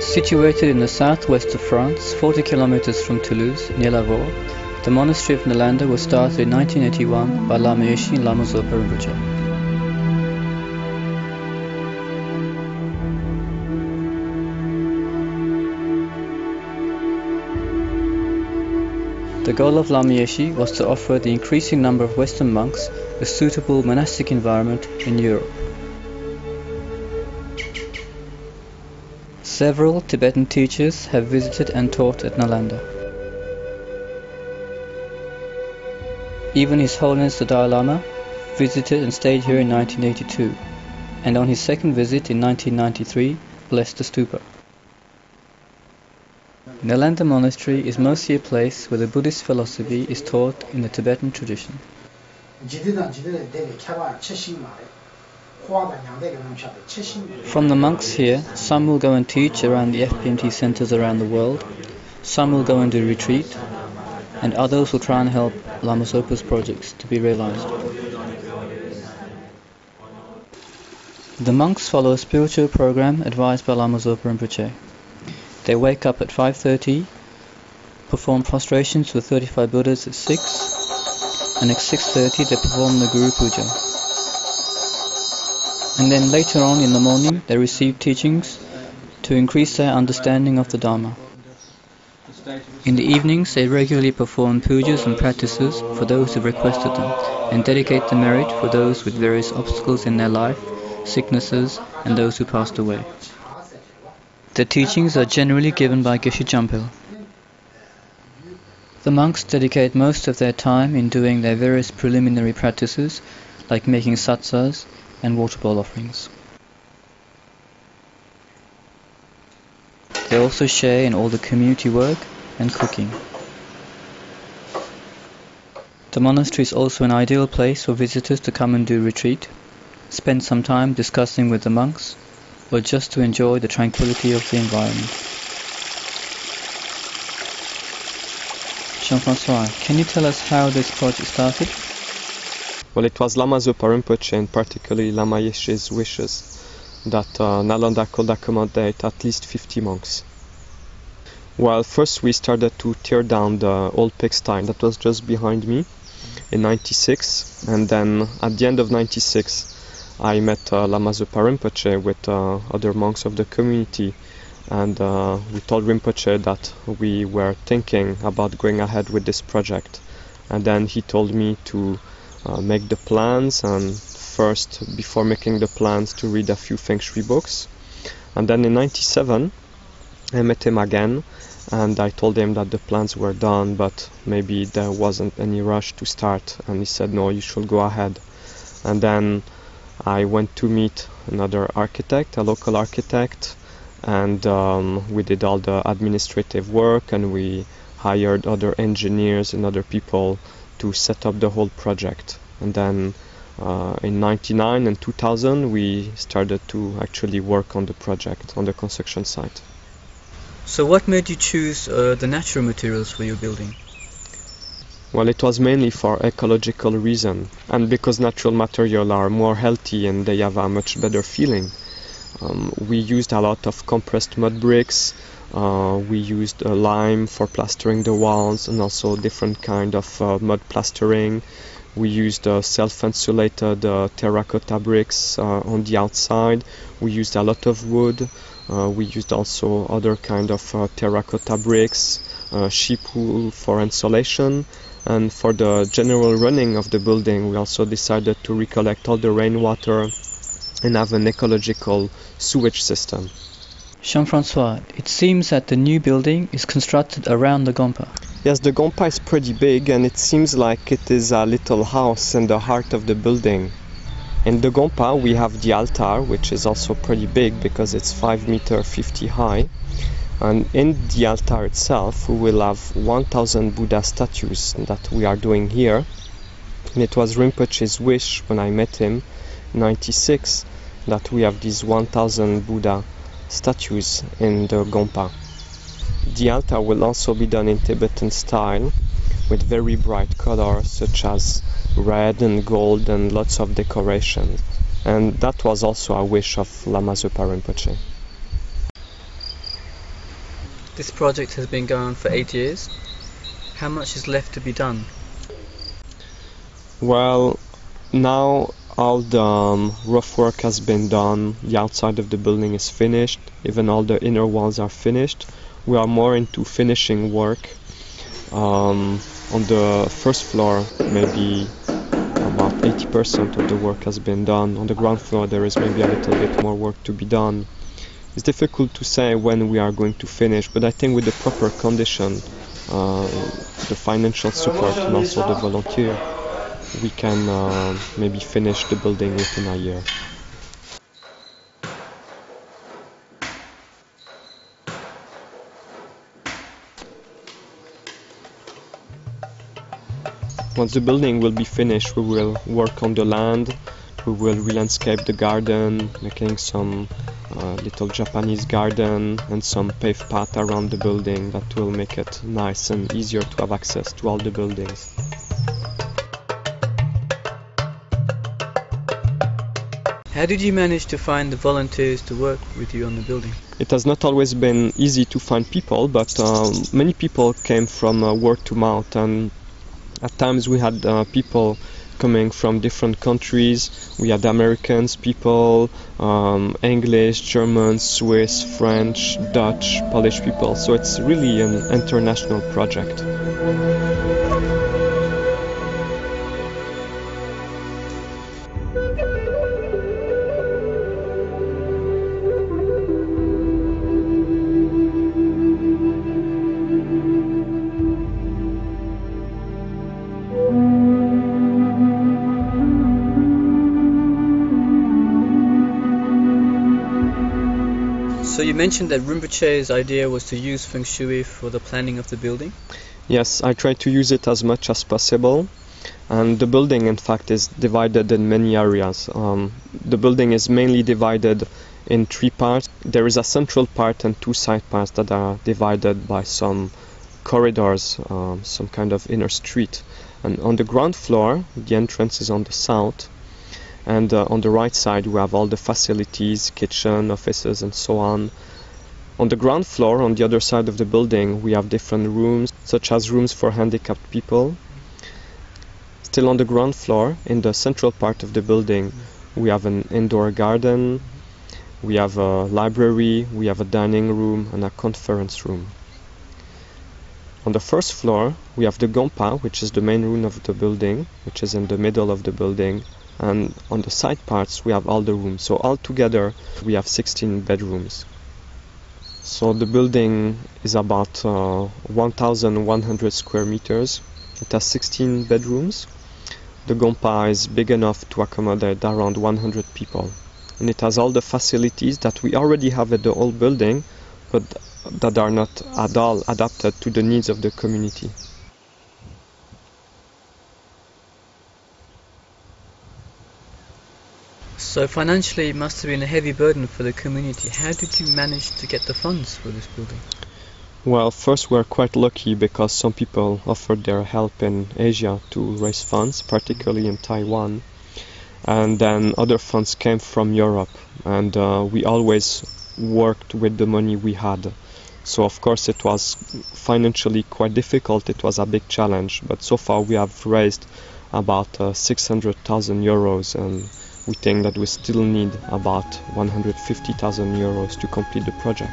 Situated in the southwest of France, 40 kilometers from Toulouse, near Lavaux, the monastery of Nalanda was started in 1981 by Lama Yeshe Lama Zopa Rinpoche. The goal of Lama Yeshe was to offer the increasing number of Western monks a suitable monastic environment in Europe. Several Tibetan teachers have visited and taught at Nalanda. Even His Holiness the Dalai Lama visited and stayed here in 1982, and on his second visit in 1993 blessed the stupa. Nalanda Monastery is mostly a place where the Buddhist philosophy is taught in the Tibetan tradition. From the monks here, some will go and teach around the FPMT centers around the world, some will go and do retreat, and others will try and help Lama Zopa's projects to be realized. The monks follow a spiritual program advised by Lama Zopa Rinpoche. They wake up at 5:30, perform prostrations with 35 Buddhas at 6, and at 6:30 they perform the Guru Puja. And then later on in the morning they receive teachings to increase their understanding of the Dharma. In the evenings they regularly perform pujas and practices for those who requested them, and dedicate the merit for those with various obstacles in their life, sicknesses, and those who passed away. The teachings are generally given by Geshe Jampel. The monks dedicate most of their time in doing their various preliminary practices, like making satsas and water bowl offerings. They also share in all the community work and cooking. The monastery is also an ideal place for visitors to come and do retreat, spend some time discussing with the monks, or just to enjoy the tranquility of the environment. Jean-François, can you tell us how this project started? Well, it was Lama Zopa Rinpoche and particularly Lama Yeshe's wishes that Nalanda could accommodate at least 50 monks. Well, first we started to tear down the old pigsty that was just behind me in 96, and then at the end of 96 I met Lama Zopa Rinpoche with other monks of the community, and we told Rinpoche that we were thinking about going ahead with this project. And then he told me to make the plans, and first, before making the plans, to read a few Feng Shui books. And then in 97 I met him again, and I told him that the plans were done, but maybe there wasn't any rush to start, and he said, no, you should go ahead. And then I went to meet another architect, a local architect, and we did all the administrative work, and we hired other engineers and other people to set up the whole project. And then in 99 and 2000 we started to actually work on the project, on the construction site. So what made you choose the natural materials for your building? Well, it was mainly for ecological reason, and because natural materials are more healthy and they have a much better feeling. We used a lot of compressed mud bricks, we used lime for plastering the walls, and also different kind of mud plastering. We used self-insulated terracotta bricks on the outside. We used a lot of wood. We used also other kind of terracotta bricks, sheep wool for insulation. And for the general running of the building, we also decided to recollect all the rainwater and have an ecological sewage system. Jean-François, it seems that the new building is constructed around the gompa. Yes, the gompa is pretty big, and it seems like it is a little house in the heart of the building. In the gompa we have the altar, which is also pretty big because it's 5.50 meters high. And in the altar itself we will have 1000 Buddha statues that we are doing here. And it was Rinpoche's wish when I met him in 96 that we have these 1000 Buddha statues in the gompa. The altar will also be done in Tibetan style with very bright colors such as red and gold and lots of decoration. And that was also a wish of Lama Zopa Rinpoche. This project has been going on for 8 years. How much is left to be done? Well, now all the rough work has been done, the outside of the building is finished, even all the inner walls are finished. We are more into finishing work. On the first floor, maybe about 80% of the work has been done. On the ground floor there is maybe a little bit more work to be done. It's difficult to say when we are going to finish, but I think with the proper condition, the financial support and also the volunteer, we can maybe finish the building within a year. Once the building will be finished, we will work on the land, we will re-landscape the garden, making some little Japanese garden and some paved path around the building that will make it nice and easier to have access to all the buildings. How did you manage to find the volunteers to work with you on the building? It has not always been easy to find people, but many people came from word to mouth, and at times we had people coming from different countries. We had Americans, people, English, German, Swiss, French, Dutch, Polish people. So it's really an international project. So you mentioned that Rinpoche's idea was to use Feng Shui for the planning of the building? Yes, I try to use it as much as possible. And the building, in fact, is divided in many areas. The building is mainly divided in 3 parts. There is a central part and 2 side parts that are divided by some corridors, some kind of inner street. And on the ground floor, the entrance is on the south. And on the right side we have all the facilities, kitchen, offices and so on. On the ground floor, on the other side of the building, we have different rooms, such as rooms for handicapped people. Still on the ground floor, in the central part of the building, we have an indoor garden, we have a library, we have a dining room and a conference room. On the first floor we have the gompa, which is the main room of the building, which is in the middle of the building. And on the side parts we have all the rooms. So altogether we have 16 bedrooms. So the building is about 1,100 square meters. It has 16 bedrooms. The gompa is big enough to accommodate around 100 people. And it has all the facilities that we already have at the old building, but that are not at all adapted to the needs of the community. So financially it must have been a heavy burden for the community. How did you manage to get the funds for this building? Well, first we're quite lucky because some people offered their help in Asia to raise funds, particularly in Taiwan. And then other funds came from Europe, and we always worked with the money we had. So of course it was financially quite difficult, it was a big challenge, but so far we have raised about 600,000 euros, and we think that we still need about 150,000 euros to complete the project.